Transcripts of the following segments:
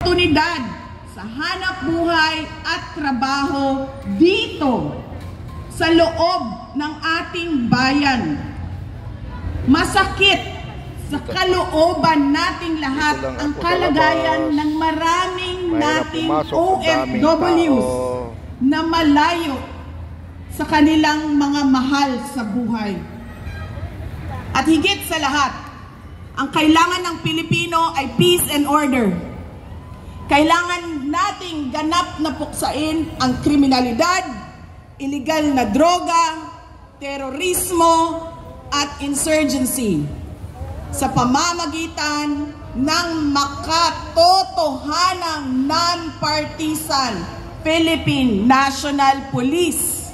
oportunidad sa hanap buhay at trabaho dito sa loob ng ating bayan. Masakit sa kalooban nating lahat ang kalagayan ng maraming nating OFWs na malayo sa kanilang mga mahal sa buhay. At higit sa lahat, ang kailangan ng Pilipino ay peace and order. Kailangan nating ganap na puksain ang kriminalidad, illegal na droga, terorismo, at insurgency sa pamamagitan ng makatotohanang non-partisan Philippine National Police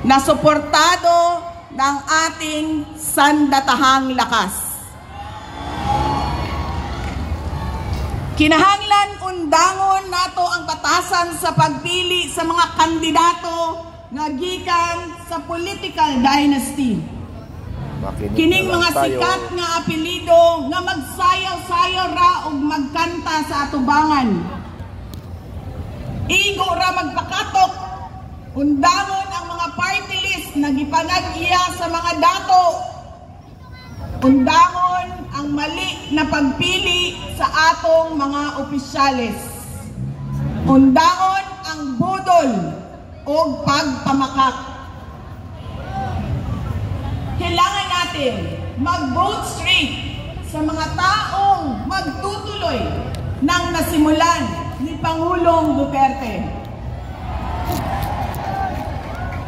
na suportado ng ating sandatahang lakas. Kinahanglan undangon nato ang batasan sa pagpili sa mga kandidato nga gikan sa political dynasty. Kining mga sikat nga apelido nga magsayaw-sayaw ra og magkanta sa atubangan. Igo ra magpakatok. Undangon ang mga party list na gipanag-iya sa mga dato. Undangon ang mali na pagpili sa atong mga opisyales. Undangon ang budol o pagpamakak. Kailangan natin mag-vote straight sa mga taong magtutuloy ng nasimulan ni Pangulong Duterte.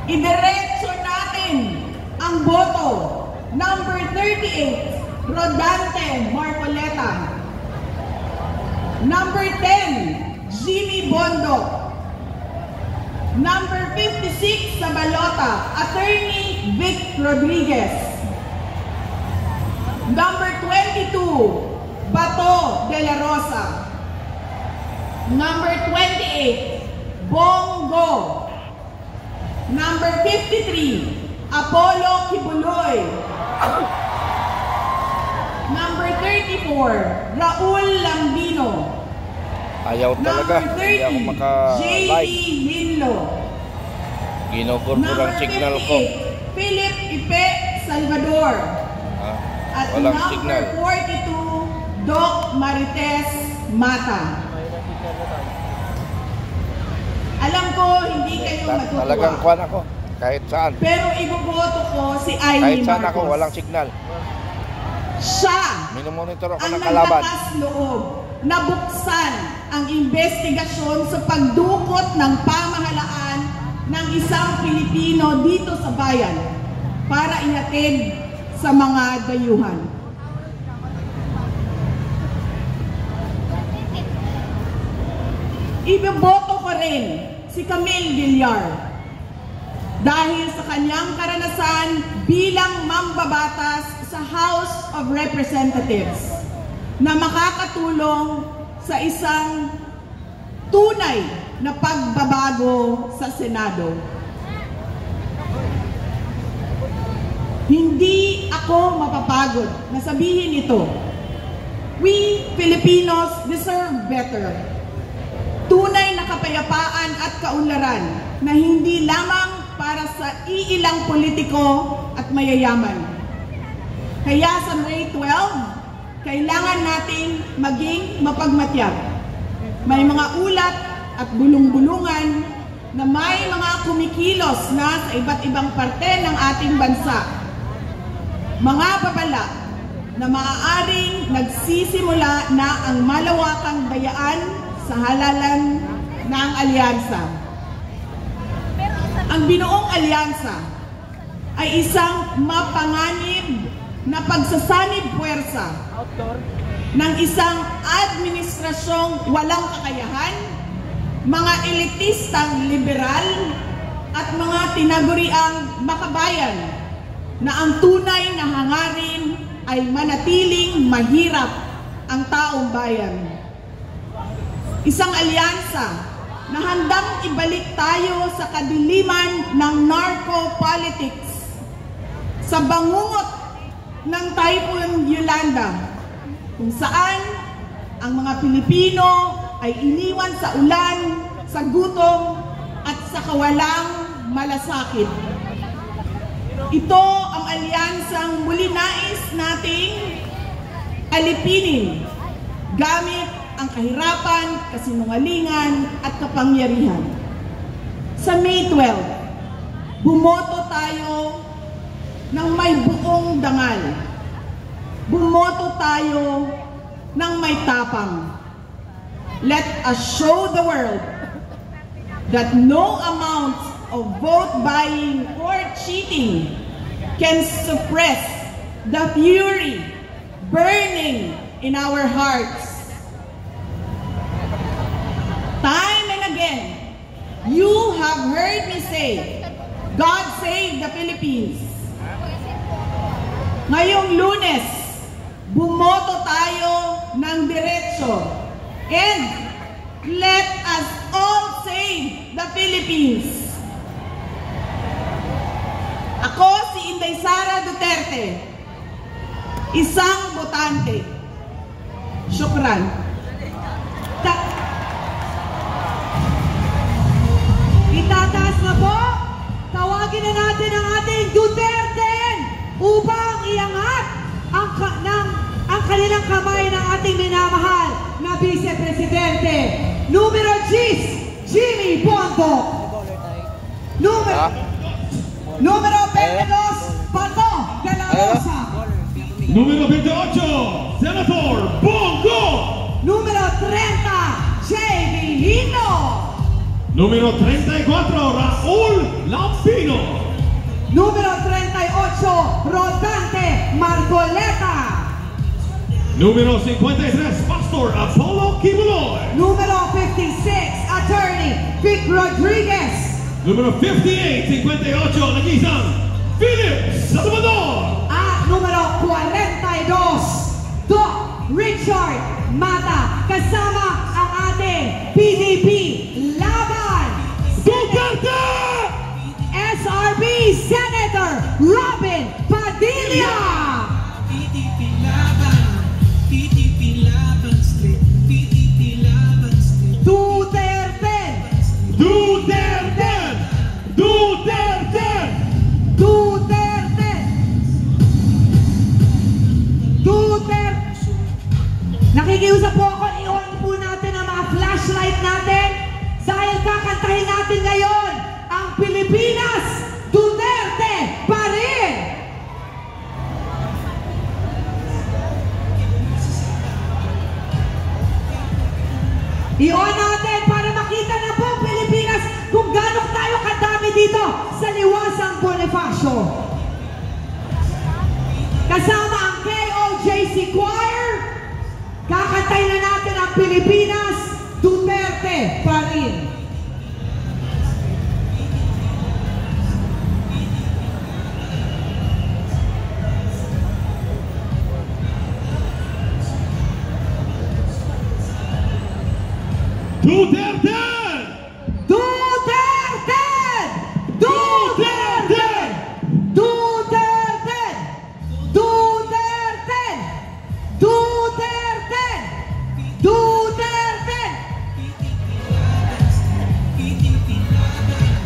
Idiretso natin ang boto. Number 38, Rodante Marcoleta. Number 10, Jimmy Bondo. Number 56 sa balota, Attorney Vic Rodriguez. Number 22, Bato de la Rosa. Number 28, Bongo. Number 53, Apollo Kibuloy. Number 34, Raul Lambino. Ayaw talaga. Number 30, J.D. Linlo. Ginukurkurang signal ko. Philip Ipe Salvador. At walang number signal. 42, Doc Marites Mata. Alam ko, hindi kayo matutuwa. Talagang kwan ako. Kahit saan. Pero iboboto ko si Amy Kahit saan Marcos. ako, walang signal. Siya Minomonitor ako ang ng kalaban. naglakas loob na buksan ang investigasyon sa pagdukot ng pamahalaan ng isang Pilipino dito sa bayan para ihatid sa mga dayuhan. Iboboto ko rin si Camille Villar dahil sa kanyang karanasan bilang mambabatas sa House of Representatives na makakatulong sa isang tunay na pagbabago sa Senado. Hindi ako mapapagod na sabihin ito. We Filipinos deserve better. Tunay na kapayapaan at kaunlaran na hindi lamang para sa iilang politiko at mayayaman. Kaya sa May 12, kailangan nating maging mapagmatyag. May mga ulat at bulong-bulungan na may mga kumikilos na sa iba't ibang parte ng ating bansa. Mga babala na maaaring nagsisimula na ang malawakang bayaan sa halalan ng alyansa. Ang binuong alyansa ay isang mapanganib na pagsasanib puwersa ng isang administrasyong walang kakayahan, mga elitistang liberal at mga tinaguriang makabayan na ang tunay na hangarin ay manatiling mahirap ang taong bayan. Isang alyansa na handang ibalik tayo sa kadiliman ng narco-politics, sa bangungot ng Typhoon Yolanda, kung saan ang mga Pilipino ay iniwan sa ulan, sa gutom, at sa kawalang malasakit. Ito ang alyansang muli nais nating alipinin gamit ang kahirapan, kasinungalingan at kapangyarihan. Sa May 12, bumoto tayo ng may buong dangal. Bumoto tayo ng may tapang. Let us show the world that no amount of vote buying or cheating can suppress the fury burning in our hearts. Time and again, you have heard me say, God save the Philippines. Ngayong Lunes, bumoto tayo ng diretso. And let us all save the Philippines. Ako si Inday Sara Duterte, isang botante. Syukran. Itataas na po. Tawagin na natin ang ating Duterte upang iangat ang kanilang kamay ng ating minamahal na Vice Presidente. Numero 10, Jimmy Bongo. Numero 22, Pato de la Rosa. Número 28, Senator Bongo. Número 30, J.B. Hino. Número 34, Raúl Lampino. Número 38, Rodante Margoleta. Número 53, Pastor Apollo Kibuloy. Número 56, Attorney Vic Rodriguez. Número 58, 58, Nagisang Philip Salvador. At número 42, Doc Richard Mata. Kasama ang ating PDP Laban Duterte! SRB Senator Robin Padilla. PDP Laban Street, PDP Laban Street. Duterte. Duterte! Duterte! Duterte. Duterte. Nakikiusap po ako, i-on po natin ang mga flashlight natin dahil kakantahin natin ngayon ang Pilipinas Duterte pa rin. I-on natin para makita na po Pilipinas kung gaano tayo kadami dito sa Liwasang Bonifacio. Kasama ang KOJC Choir, kakantay na natin ang Pilipinas Duterte pa rin. Duterte! Duterte! Duterte! Duterte! Duterte! Duterte! Duterte! PDP Laban,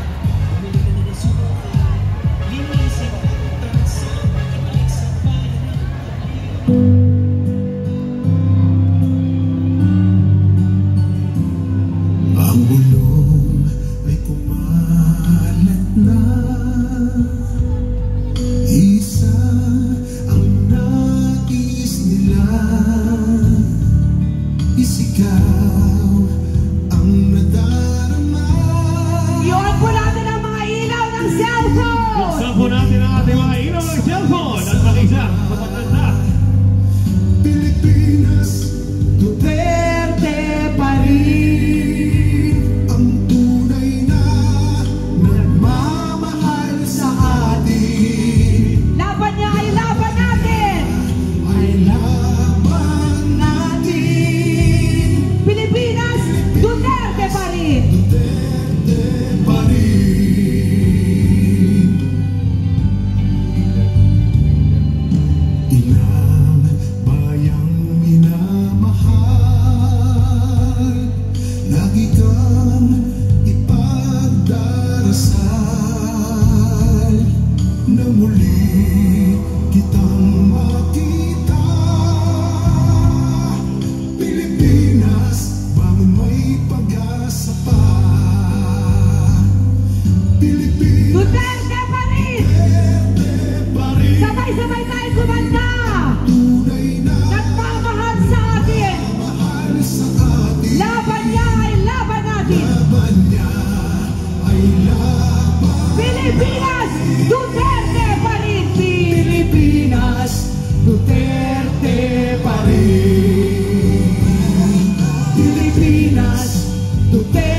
bumili ka na ng suko. Linisin ang tansa, ibalik sa bayan. Ang bulong ay kumalat na. Isa ang nais nila. Isigaw ang nadarama. I-on po natin ang mga ilaw ng cellphone! Buksan po natin ang ating mga ilaw ng cellphone at makisa sa pagkanta. Pilipinas Duterte pa rin. ang tunay na nagmamahal sa atin. Laban niya ay laban natin! Ay laban natin. Pilipinas Duterte pa rin! Duterte pa rin. Duterte